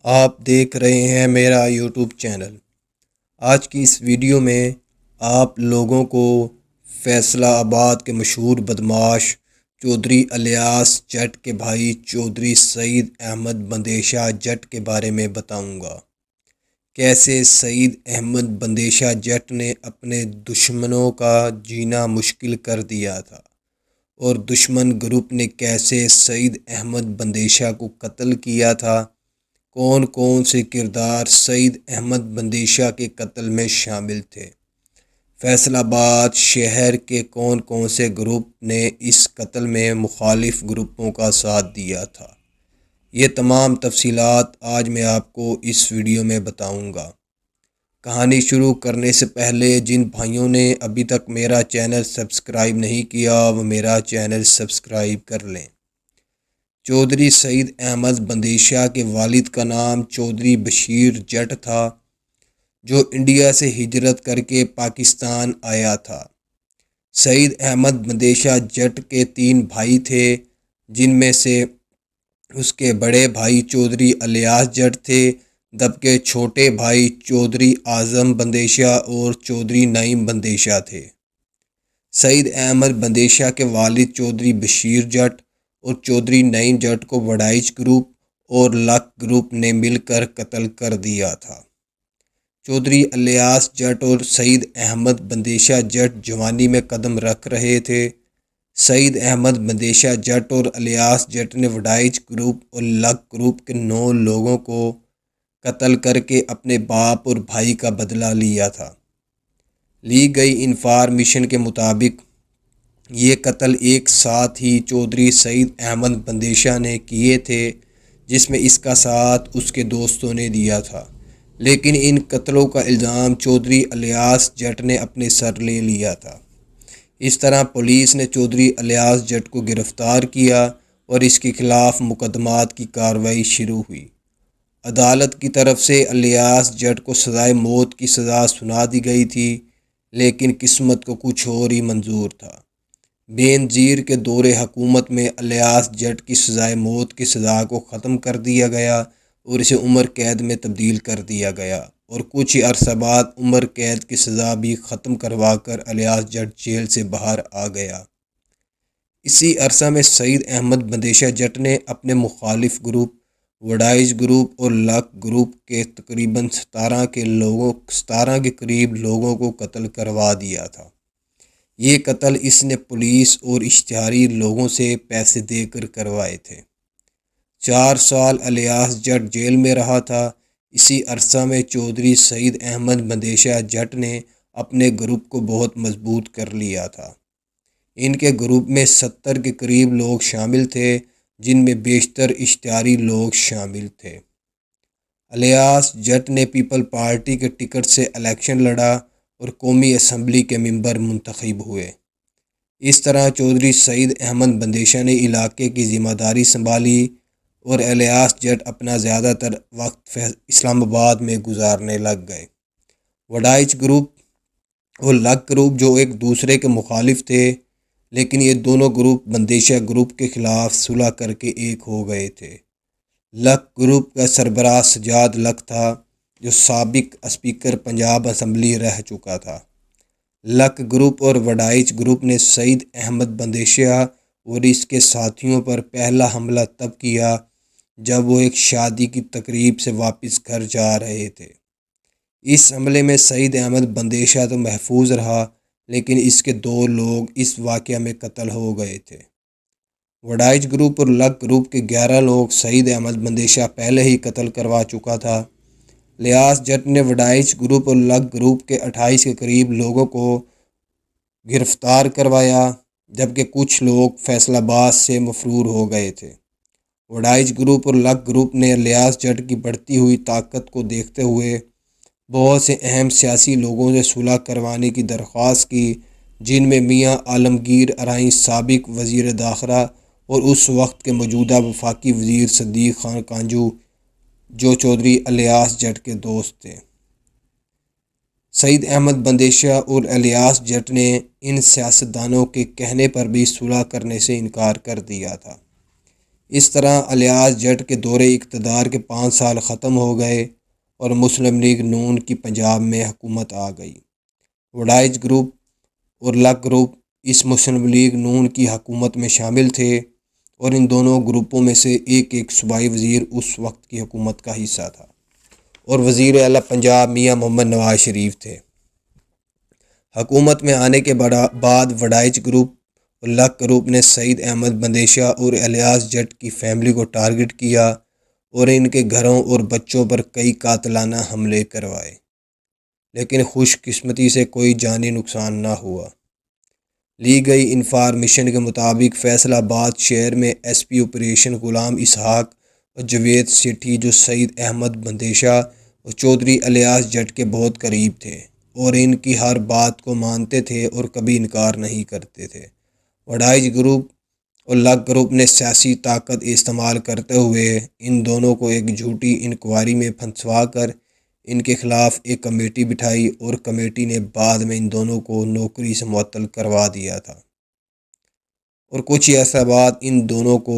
آپ دیکھ رہے ہیں میرا یوٹیوب چینل۔ آج کی اس ویڈیو میں آپ لوگوں کو فیصلہ آباد کے مشہور بدماش چودھری الیاس جٹ کے بھائی چودھری سعید احمد بندیشہ جٹ کے بارے میں بتاؤں گا۔ کیسے سعید احمد بندیشہ جٹ نے اپنے دشمنوں کا جینا مشکل کر دیا تھا، اور دشمن گروپ نے کیسے سعید احمد بندیشہ کو قتل کیا تھا۔ کون کون سے کردار سعید احمد بندیشہ کے قتل میں شامل تھے۔ فیصل آباد شہر کے کون کون سے گروپ نے اس قتل میں مخالف گروپوں کا ساتھ دیا تھا، یہ تمام تفصیلات آج میں آپ کو اس ویڈیو میں بتاؤں گا۔ کہانی شروع کرنے سے پہلے جن بھائیوں نے ابھی تک میرا چینل سبسکرائب نہیں کیا وہ میرا چینل سبسکرائب کر لیں۔ چودھری سعید احمد بندیشہ کے والد کا نام چودھری بشیر جٹ تھا، جو انڈیا سے ہجرت کر کے پاکستان آیا تھا۔ سعید احمد بندیشہ جٹ کے 3 بھائی تھے، جن میں سے اس کے بڑے بھائی چودھری الیاس جٹ تھے، جبکہ چھوٹے بھائی چودھری اعظم بندیشہ اور چودھری نعیم بندیشہ تھے۔ سعید احمد بندیشہ کے والد چودھری بشیر جٹ اور چودھری نعیم جٹ کو وڈائچ گروپ اور لک گروپ نے مل کر قتل کر دیا تھا۔ چودھری الیاس جٹ اور سعید احمد بندیشہ جٹ جوانی میں قدم رکھ رہے تھے۔ سعید احمد بندیشہ جٹ اور الیاس جٹ نے وڈائچ گروپ اور لک گروپ کے 9 لوگوں کو قتل کر کے اپنے باپ اور بھائی کا بدلہ لیا تھا۔ لی گئی انفارمیشن کے مطابق یہ قتل ایک ساتھ ہی چودھری سعید احمد بندیشہ نے کیے تھے، جس میں اس کا ساتھ اس کے دوستوں نے دیا تھا، لیکن ان قتلوں کا الزام چودھری الیاس جٹ نے اپنے سر لے لیا تھا۔ اس طرح پولیس نے چودھری الیاس جٹ کو گرفتار کیا اور اس کے خلاف مقدمات کی کارروائی شروع ہوئی۔ عدالت کی طرف سے الیاس جٹ کو سزائے موت کی سزا سنا دی گئی تھی، لیکن قسمت کو کچھ اور ہی منظور تھا۔ بے نظیر کے دور حکومت میں الیاس جٹ کی سزائے موت کی سزا کو ختم کر دیا گیا اور اسے عمر قید میں تبدیل کر دیا گیا، اور کچھ ہی عرصہ بعد عمر قید کی سزا بھی ختم کروا کر الیاس جٹ جیل سے باہر آ گیا۔ اسی عرصہ میں سعید احمد بندیشہ جٹ نے اپنے مخالف گروپ وڈائچ گروپ اور لک گروپ کے تقریباً 17 کے قریب لوگوں کو قتل کروا دیا تھا۔ یہ قتل اس نے پولیس اور اشتہاری لوگوں سے پیسے دے کر کروائے تھے۔ 4 سال الیاس جٹ جیل میں رہا تھا۔ اسی عرصہ میں چودھری سعید احمد بندیشہ جٹ نے اپنے گروپ کو بہت مضبوط کر لیا تھا۔ ان کے گروپ میں 70 کے قریب لوگ شامل تھے، جن میں بیشتر اشتہاری لوگ شامل تھے۔ الیاس جٹ نے پیپل پارٹی کے ٹکٹ سے الیکشن لڑا اور قومی اسمبلی کے ممبر منتخب ہوئے۔ اس طرح چودھری سعید احمد بندیشہ نے علاقے کی ذمہ داری سنبھالی اور الیاس جٹ اپنا زیادہ تر وقت اسلام آباد میں گزارنے لگ گئے۔ وڈائچ گروپ اور لک گروپ جو ایک دوسرے کے مخالف تھے، لیکن یہ دونوں گروپ بندیشہ گروپ کے خلاف صلح کر کے ایک ہو گئے تھے۔ لک گروپ کا سربراہ سجاد لک تھا، جو سابق اسپیکر پنجاب اسمبلی رہ چکا تھا۔ لک گروپ اور وڈائچ گروپ نے سعید احمد بندیشہ اور اس کے ساتھیوں پر پہلا حملہ تب کیا جب وہ ایک شادی کی تقریب سے واپس گھر جا رہے تھے۔ اس حملے میں سعید احمد بندیشہ تو محفوظ رہا، لیکن اس کے 2 لوگ اس واقعہ میں قتل ہو گئے تھے۔ وڈائچ گروپ اور لک گروپ کے 11 لوگ سعید احمد بندیشہ پہلے ہی قتل کروا چکا تھا۔ الیاس جٹ نے وڈائچ گروپ اور لک گروپ کے 28 کے قریب لوگوں کو گرفتار کروایا، جبکہ کچھ لوگ فیصل آباد سے مفرور ہو گئے تھے۔ وڈائچ گروپ اور لک گروپ نے الیاس جٹ کی بڑھتی ہوئی طاقت کو دیکھتے ہوئے بہت سے اہم سیاسی لوگوں سے صلح کروانے کی درخواست کی، جن میں میاں عالمگیر ارائیں سابق وزیر داخلہ اور اس وقت کے موجودہ وفاقی وزیر صدیق خان کانجو، جو چودھری الیاس جٹ کے دوست تھے۔ سعید احمد بندیشہ اور الیاس جٹ نے ان سیاستدانوں کے کہنے پر بھی صلح کرنے سے انکار کر دیا تھا۔ اس طرح الیاس جٹ کے دور اقتدار کے 5 سال ختم ہو گئے اور مسلم لیگ نون کی پنجاب میں حکومت آ گئی۔ وڑائچ گروپ اور لک گروپ اس مسلم لیگ نون کی حکومت میں شامل تھے اور ان دونوں گروپوں میں سے ایک صوبائی وزیر اس وقت کی حکومت کا حصہ تھا اور وزیر اعلیٰ پنجاب میاں محمد نواز شریف تھے۔ حکومت میں آنے کے بعد وڑائچ گروپ اور لک گروپ نے سعید احمد بندیشہ اور الیاس جٹ کی فیملی کو ٹارگٹ کیا اور ان کے گھروں اور بچوں پر کئی قاتلانہ حملے کروائے، لیکن خوش قسمتی سے کوئی جانی نقصان نہ ہوا۔ لی گئی انفارمیشن کے مطابق فیصل آباد شہر میں ایس پی آپریشن غلام اسحاق اور جاوید سیٹھی، جو سعید احمد بندیشہ اور چودھری الیاس جٹ کے بہت قریب تھے اور ان کی ہر بات کو مانتے تھے اور کبھی انکار نہیں کرتے تھے، وڑائچ گروپ اور لک گروپ نے سیاسی طاقت استعمال کرتے ہوئے ان دونوں کو ایک جھوٹی انکوائری میں پھنسوا کر ان کے خلاف ایک کمیٹی بٹھائی اور کمیٹی نے بعد میں ان دونوں کو نوکری سے معطل کروا دیا تھا اور کچھ ہی عرصہ بعد ان دونوں کو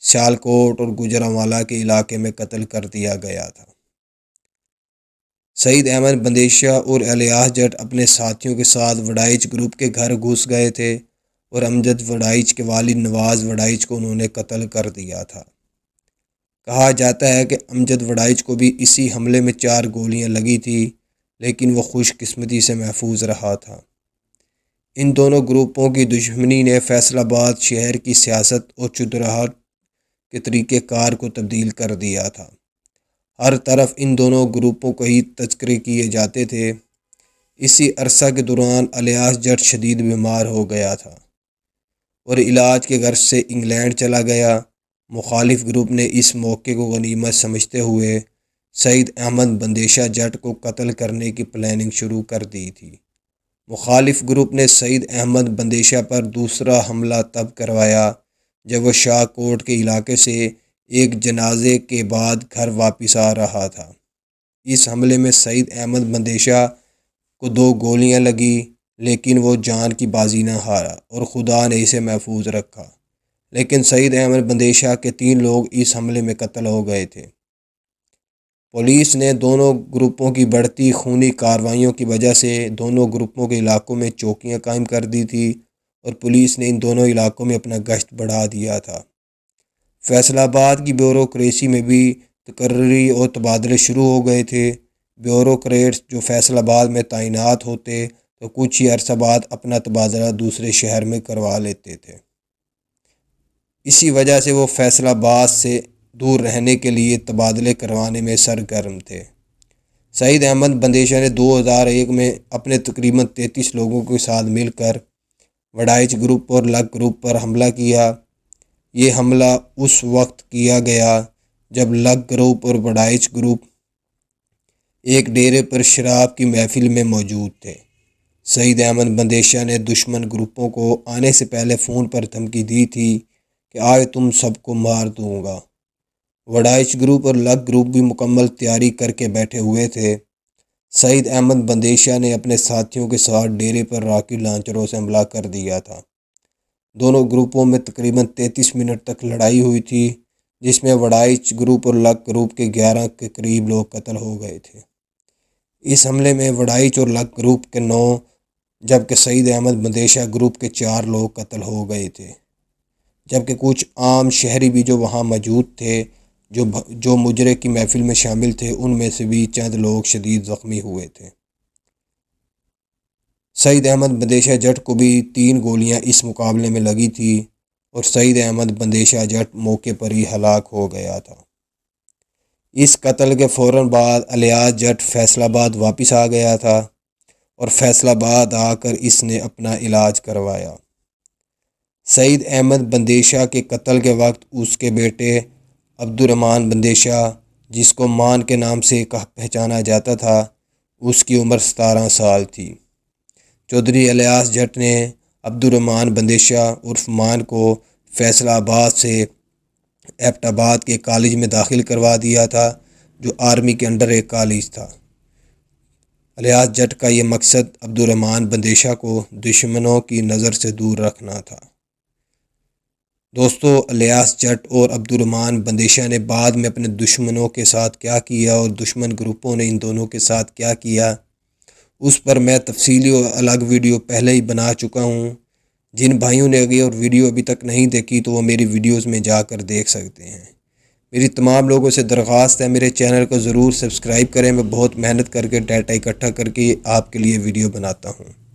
سیالکوٹ اور گوجرانوالہ کے علاقے میں قتل کر دیا گیا تھا۔ سعید احمد بندیشہ اور الیاس جٹ اپنے ساتھیوں کے ساتھ وڑائچ گروپ کے گھر گھس گئے تھے اور امجد وڑائچ کے والد نواز وڑائچ کو انہوں نے قتل کر دیا تھا۔ کہا جاتا ہے کہ امجد وڑائچ کو بھی اسی حملے میں 4 گولیاں لگی تھی، لیکن وہ خوش قسمتی سے محفوظ رہا تھا۔ ان دونوں گروپوں کی دشمنی نے فیصل آباد شہر کی سیاست اور چودراہٹ کے طریقہ کار کو تبدیل کر دیا تھا۔ ہر طرف ان دونوں گروپوں کو ہی تذکرے کیے جاتے تھے۔ اسی عرصہ کے دوران الیاس جٹ شدید بیمار ہو گیا تھا اور علاج کے غرض سے انگلینڈ چلا گیا۔ مخالف گروپ نے اس موقع کو غنیمت سمجھتے ہوئے سعید احمد بندیشہ جٹ کو قتل کرنے کی پلاننگ شروع کر دی تھی۔ مخالف گروپ نے سعید احمد بندیشہ پر دوسرا حملہ تب کروایا جب وہ شاہ کوٹ کے علاقے سے ایک جنازے کے بعد گھر واپس آ رہا تھا۔ اس حملے میں سعید احمد بندیشہ کو 2 گولیاں لگی، لیکن وہ جان کی بازی نہ ہارا اور خدا نے اسے محفوظ رکھا، لیکن سعید احمد بندیشہ کے 3 لوگ اس حملے میں قتل ہو گئے تھے۔ پولیس نے دونوں گروپوں کی بڑھتی خونی کارروائیوں کی وجہ سے دونوں گروپوں کے علاقوں میں چوکیاں قائم کر دی تھی اور پولیس نے ان دونوں علاقوں میں اپنا گشت بڑھا دیا تھا۔ فیصل آباد کی بیوروکریسی میں بھی تقرری اور تبادلے شروع ہو گئے تھے۔ بیوروکریٹس جو فیصل آباد میں تعینات ہوتے تو کچھ ہی عرصہ بعد اپنا تبادلہ دوسرے شہر میں کروا لیتے تھے۔ اسی وجہ سے وہ فیصل آباد سے دور رہنے کے لیے تبادلے کروانے میں سرگرم تھے۔ سعید احمد بندیشہ نے 2001 میں اپنے تقریباً 33 لوگوں کے ساتھ مل کر وڑائچ گروپ اور لک گروپ پر حملہ کیا۔ یہ حملہ اس وقت کیا گیا جب لک گروپ اور وڑائچ گروپ ایک ڈیرے پر شراب کی محفل میں موجود تھے۔ سعید احمد بندیشہ نے دشمن گروپوں کو آنے سے پہلے فون پر دھمکی دی تھی کہ آج تم سب کو مار دوں گا۔ وڑائچ گروپ اور لک گروپ بھی مکمل تیاری کر کے بیٹھے ہوئے تھے۔ سعید احمد بندیشہ نے اپنے ساتھیوں کے ساتھ ڈیرے پر راکٹ لانچروں سے حملہ کر دیا تھا۔ دونوں گروپوں میں تقریباً 33 منٹ تک لڑائی ہوئی تھی، جس میں وڑائچ گروپ اور لک گروپ کے 11 کے قریب لوگ قتل ہو گئے تھے۔ اس حملے میں وڑائچ اور لک گروپ کے 9 جبکہ سعید احمد بندیشہ گروپ کے 4 لوگ قتل ہو گئے تھے، جبکہ کچھ عام شہری بھی جو وہاں موجود تھے جو مجرے کی محفل میں شامل تھے، ان میں سے بھی چند لوگ شدید زخمی ہوئے تھے۔ سعید احمد بندیشہ جٹ کو بھی 3 گولیاں اس مقابلے میں لگی تھی اور سعید احمد بندیشہ جٹ موقع پر ہی ہلاک ہو گیا تھا۔ اس قتل کے فوراً بعد الیاس جٹ فیصل آباد واپس آ گیا تھا اور فیصل آباد آ کر اس نے اپنا علاج کروایا۔ سعید احمد بندیشہ کے قتل کے وقت اس کے بیٹے عبدالرحمن بندیشہ، جس کو مان کے نام سے پہچانا جاتا تھا، اس کی عمر 17 سال تھی۔ چودھری الیاس جٹ نے عبدالرحمن بندیشہ عرف مان کو فیصل آباد سے ایبٹ آباد کے کالج میں داخل کروا دیا تھا، جو آرمی کے انڈر ایک کالج تھا۔ الیاس جٹ کا یہ مقصد عبدالرحمن بندیشہ کو دشمنوں کی نظر سے دور رکھنا تھا۔ دوستو، الیاس جٹ اور عبدالرحمن بندیشہ نے بعد میں اپنے دشمنوں کے ساتھ کیا کیا اور دشمن گروپوں نے ان دونوں کے ساتھ کیا کیا، اس پر میں تفصیلی اور الگ ویڈیو پہلے ہی بنا چکا ہوں۔ جن بھائیوں نے اور ویڈیو ابھی تک نہیں دیکھی تو وہ میری ویڈیوز میں جا کر دیکھ سکتے ہیں۔ میری تمام لوگوں سے درخواست ہے میرے چینل کو ضرور سبسکرائب کریں۔ میں بہت محنت کر کے ڈیٹا اکٹھا کر کے آپ کے لیے ویڈیو بناتا ہوں۔